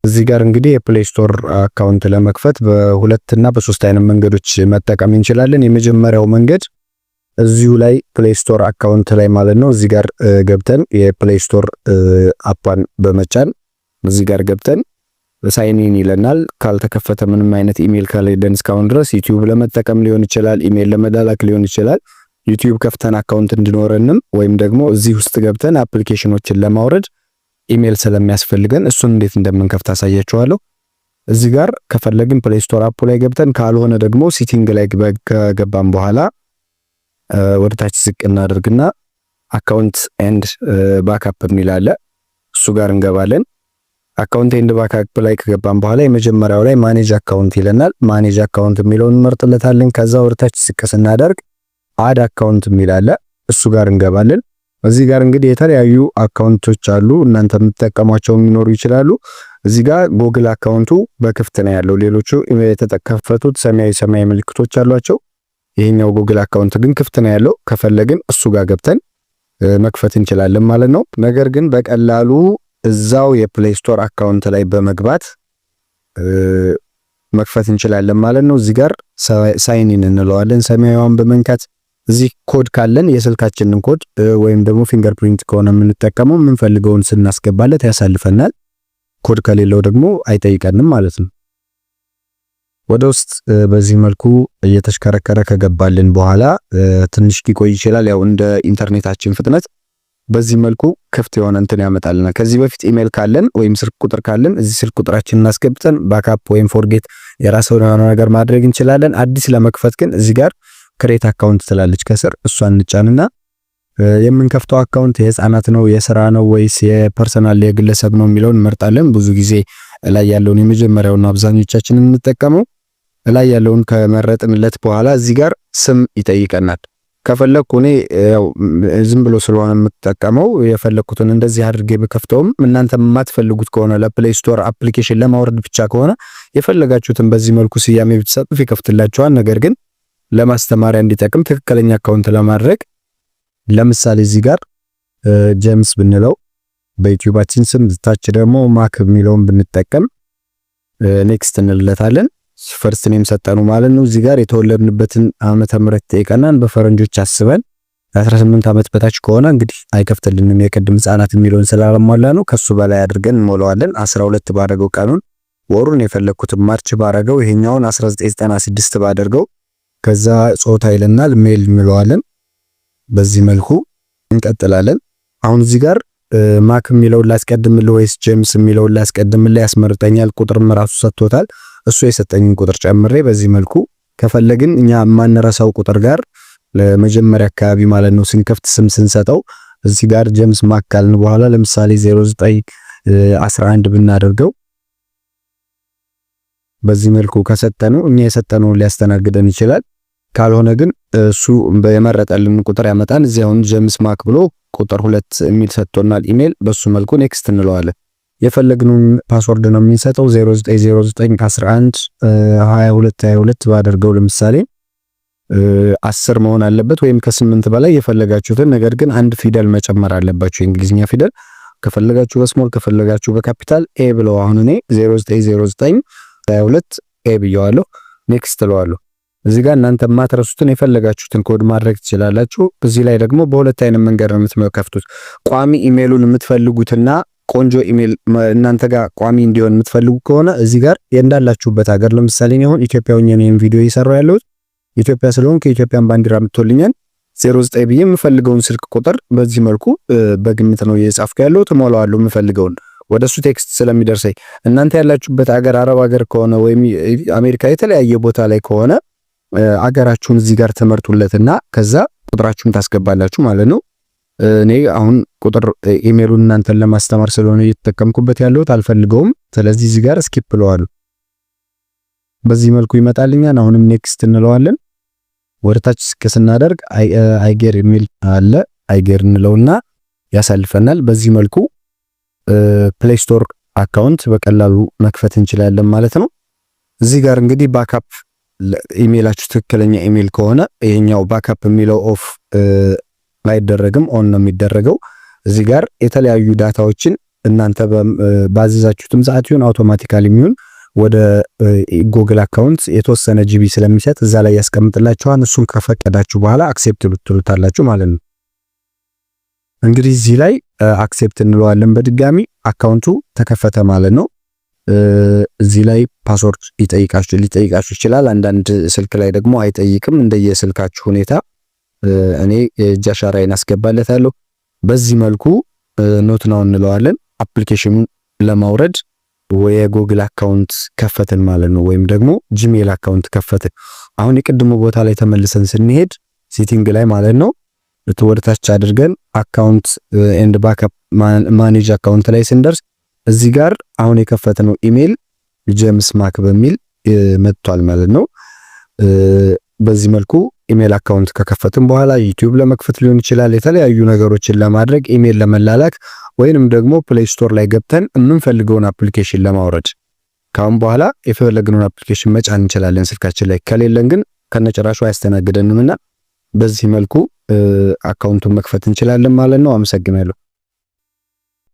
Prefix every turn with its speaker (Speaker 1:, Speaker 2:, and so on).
Speaker 1: እዚህ ጋር እንግዲህ የፕሌይ ስቶር አካውንት ለመክፈት በሁለት እና በሶስት አይነት መንገዶች መጠቀም እንችላለን። የመጀመሪያው መንገድ እዚሁ ላይ ፕሌይ ስቶር አካውንት ላይ ማለት ነው። እዚህ ጋር ገብተን የፕሌይ ስቶር አፓን በመጫን እዚህ ጋር ገብተን ሳይን ኢን ይለናል። ካልተከፈተ ምንም አይነት ኢሜል ካሌደን እስካሁን ድረስ ዩቲዩብ ለመጠቀም ሊሆን ይችላል፣ ኢሜል ለመላላክ ሊሆን ይችላል። ዩቲዩብ ከፍተን አካውንት እንድኖረንም ወይም ደግሞ እዚህ ውስጥ ገብተን አፕሊኬሽኖችን ለማውረድ ኢሜል ስለሚያስፈልገን እሱን እንዴት እንደምንከፍት አሳያችኋለሁ። እዚህ ጋር ከፈለግን ፕሌይ ስቶር አፑ ላይ ገብተን ካልሆነ ደግሞ ሲቲንግ ላይ ከገባን በኋላ ወደታች ዝቅ እናደርግና አካውንት ኤንድ ባክአፕ የሚል አለ። እሱ ጋር እንገባለን። አካውንት ኤንድ ባክአፕ ላይ ከገባን በኋላ የመጀመሪያው ላይ ማኔጅ አካውንት ይለናል። ማኔጅ አካውንት የሚለውን እንመርጥለታለን። ከዛ ወደታች ዝቅ ስናደርግ አድ አካውንት የሚል አለ። እሱ ጋር እንገባለን። እዚህ ጋር እንግዲህ የተለያዩ አካውንቶች አሉ። እናንተ የምትጠቀሟቸው ሊኖሩ ይችላሉ። እዚህ ጋር ጉግል አካውንቱ በክፍት ነው ያለው። ሌሎቹ የተከፈቱት ሰማያዊ ምልክቶች አሏቸው። ይሄኛው ጉግል አካውንት ግን ክፍት ነው ያለው። ከፈለግን እሱ ጋር ገብተን መክፈት እንችላለን ማለት ነው። ነገር ግን በቀላሉ እዛው የፕሌይ ስቶር አካውንት ላይ በመግባት መክፈት እንችላለን ማለት ነው። እዚህ ጋር ሳይን ኢን እንለዋለን። ሰማያዊውን በመንካት እዚህ ኮድ ካለን የስልካችንን ኮድ ወይም ደግሞ ፊንገርፕሪንት ከሆነ የምንጠቀመው የምንፈልገውን ስናስገባለት ያሳልፈናል። ኮድ ከሌለው ደግሞ አይጠይቀንም ማለት ነው። ወደ ውስጥ በዚህ መልኩ እየተሽከረከረ ከገባልን በኋላ ትንሽ ሊቆይ ይችላል። ያው እንደ ኢንተርኔታችን ፍጥነት በዚህ መልኩ ክፍት የሆነ እንትን ያመጣልናል። ከዚህ በፊት ኢሜል ካለን ወይም ስልክ ቁጥር ካለን እዚህ ስልክ ቁጥራችንን እናስገብተን ባክአፕ ወይም ፎርጌት የራስዎን ነገር ማድረግ እንችላለን። አዲስ ለመክፈት ግን እዚህ ጋር ክሬት አካውንት ትላለች ከስር፣ እሷን እንጫንና የምንከፍተው አካውንት የህፃናት ነው፣ የስራ ነው ወይስ የፐርሰናል የግለሰብ ነው የሚለውን እንመርጣለን። ብዙ ጊዜ ላይ ያለውን የመጀመሪያውን አብዛኞቻችን እንጠቀመው ላይ ያለውን ከመረጥንለት በኋላ እዚህ ጋር ስም ይጠይቀናል። ከፈለኩ እኔ ያው ዝም ብሎ ስለሆነ የምትጠቀመው የፈለኩትን እንደዚህ አድርጌ በከፍተውም እናንተ የማትፈልጉት ከሆነ ለፕሌይ ስቶር አፕሊኬሽን ለማውረድ ብቻ ከሆነ የፈለጋችሁትን በዚህ መልኩ ስያሜ ብትሰጡት ይከፍትላችኋል። ነገር ግን ለማስተማሪያ እንዲጠቅም ትክክለኛ አካውንት ለማድረግ ለምሳሌ እዚህ ጋር ጄምስ ብንለው በዩቲዩባችን ስም ታች ደግሞ ማክ የሚለውን ብንጠቀም ኔክስት እንልለታለን። ፈርስት ኔም ሰጠኑ ማለት ነው። እዚህ ጋር የተወለድንበትን ዓመተ ምህረት ጠይቀናን በፈረንጆች አስበን 18 ዓመት በታች ከሆነ እንግዲህ አይከፍትልንም። የቅድም ህፃናት የሚለውን ስላላሟላ ነው። ከሱ በላይ አድርገን እንሞላዋለን። 12 ባደረገው ቀኑን ወሩን የፈለኩትን ማርች ባደረገው ይሄኛውን 1996 ባደርገው ከዛ ጾታ ይለናል ሜል እንለዋለን። በዚህ መልኩ እንቀጥላለን። አሁን እዚህ ጋር ማክ የሚለውን ላስቀድምልህ ወይስ ጄምስ የሚለውን ላስቀድምልህ ያስመርጠኛል። ቁጥርም ራሱ ሰጥቶታል። እሱ የሰጠኝን ቁጥር ጨምሬ በዚህ መልኩ ከፈለግን እኛ የማንረሳው ቁጥር ጋር ለመጀመሪያ አካባቢ ማለት ነው ስንከፍት ስም ስንሰጠው እዚህ ጋር ጄምስ ማክ ካልን በኋላ ለምሳሌ 0911 ብናደርገው በዚህ መልኩ ከሰጠነው እኛ የሰጠነው ሊያስተናግደን ይችላል። ካልሆነ ግን እሱ በመረጠልን ቁጥር ያመጣን። እዚያውን ጄምስ ማክ ብሎ ቁጥር 2 የሚል ሰጥቶናል ኢሜል። በሱ መልኩ ኔክስት እንለዋለን። የፈለግነውን ፓስወርድ ነው የምንሰጠው። 0909112222 ባደርገው ለምሳሌ 10 መሆን አለበት ወይም ከ8 በላይ የፈለጋችሁትን። ነገር ግን አንድ ፊደል መጨመር አለባችሁ፣ የእንግሊዝኛ ፊደል ከፈለጋችሁ በስሞል ከፈለጋችሁ በካፒታል ኤ ብለው አሁን እኔ 090922 ኤ ብየዋለሁ። ኔክስት እለዋለሁ። እዚህ ጋር እናንተ ማትረሱትን የፈለጋችሁትን ኮድ ማድረግ ትችላላችሁ። እዚህ ላይ ደግሞ በሁለት አይነት መንገድ ነው የምትከፍቱት። ቋሚ ኢሜሉን የምትፈልጉትና ቆንጆ ኢሜል እናንተ ጋር ቋሚ እንዲሆን የምትፈልጉ ከሆነ እዚህ ጋር እንዳላችሁበት ሀገር ለምሳሌ አሁን ኢትዮጵያ ሆኜ ነው ቪዲዮ እየሰራው ያለሁት። ኢትዮጵያ ስለሆነ ከኢትዮጵያን ባንዲራ ምትወልኛል 09 ብዬ የምፈልገውን ስልክ ቁጥር በዚህ መልኩ በግምት ነው እየጻፍኩ ያለው ተሞላዋለሁ የምፈልገውን ወደሱ ቴክስት ስለሚደርሰኝ። እናንተ ያላችሁበት ሀገር አረብ ሀገር ከሆነ ወይም አሜሪካ የተለያየ ቦታ ላይ ከሆነ አገራችሁን እዚህ ጋር ተመርጡለትና ከዛ ቁጥራችሁን ታስገባላችሁ ማለት ነው። እኔ አሁን ቁጥር ኢሜሉን እናንተን ለማስተማር ስለሆነ እየተጠቀምኩበት ያለሁት አልፈልገውም። ስለዚህ እዚህ ጋር ስኪፕ ብለዋለሁ። በዚህ መልኩ ይመጣልኛል። አሁንም ኔክስት እንለዋለን። ወደታች ስናደርግ አይጌር የሚል አለ። አይጌር እንለውና ያሳልፈናል። በዚህ መልኩ ፕሌይ ስቶር አካውንት በቀላሉ መክፈት እንችላለን ማለት ነው። እዚህ ጋር እንግዲህ ባክአፕ ኢሜላችሁ ትክክለኛ ኢሜል ከሆነ ይሄኛው ባክአፕ የሚለው ኦፍ አይደረግም፣ ኦን ነው የሚደረገው። እዚህ ጋር የተለያዩ ዳታዎችን እናንተ ባዘዛችሁትም ሰዓት ይሁን አውቶማቲካሊ የሚሆን ወደ ጉግል አካውንት የተወሰነ ጂቢ ስለሚሰጥ እዛ ላይ ያስቀምጥላችኋል። እሱን ከፈቀዳችሁ በኋላ አክሴፕት ብትሉታላችሁ ማለት ነው። እንግዲህ እዚህ ላይ አክሴፕት እንለዋለን። በድጋሚ አካውንቱ ተከፈተ ማለት ነው። እዚህ ላይ ፓስወርድ ሊጠይቃችሁ ይችላል። አንዳንድ ስልክ ላይ ደግሞ አይጠይቅም፣ እንደየስልካችሁ ሁኔታ። እኔ የእጅ አሻራዬን አስገባለታለሁ። በዚህ መልኩ ኖት ናው እንለዋለን። አፕሊኬሽኑን ለማውረድ የጉግል አካውንት ከፈትን ማለት ነው፣ ወይም ደግሞ ጂሜል አካውንት ከፈትን። አሁን የቅድሙ ቦታ ላይ ተመልሰን ስንሄድ ሴቲንግ ላይ ማለት ነው ወደታች አድርገን አካውንት ኤንድ ባክአፕ ማኔጅ አካውንት ላይ ስንደርስ እዚህ ጋር አሁን የከፈትነው ኢሜል ጄምስ ማክ በሚል መጥቷል ማለት ነው። በዚህ መልኩ ኢሜል አካውንት ከከፈትን በኋላ ዩቲዩብ ለመክፈት ሊሆን ይችላል፣ የተለያዩ ነገሮችን ለማድረግ ኢሜል ለመላላክ ወይንም ደግሞ ፕሌይ ስቶር ላይ ገብተን የምንፈልገውን አፕሊኬሽን ለማውረድ ካሁን በኋላ የፈለግነውን አፕሊኬሽን መጫን እንችላለን ስልካችን ላይ። ከሌለን ግን ከነጭራሹ አያስተናግደንምና በዚህ መልኩ አካውንቱን መክፈት እንችላለን ማለት ነው። አመሰግናለሁ።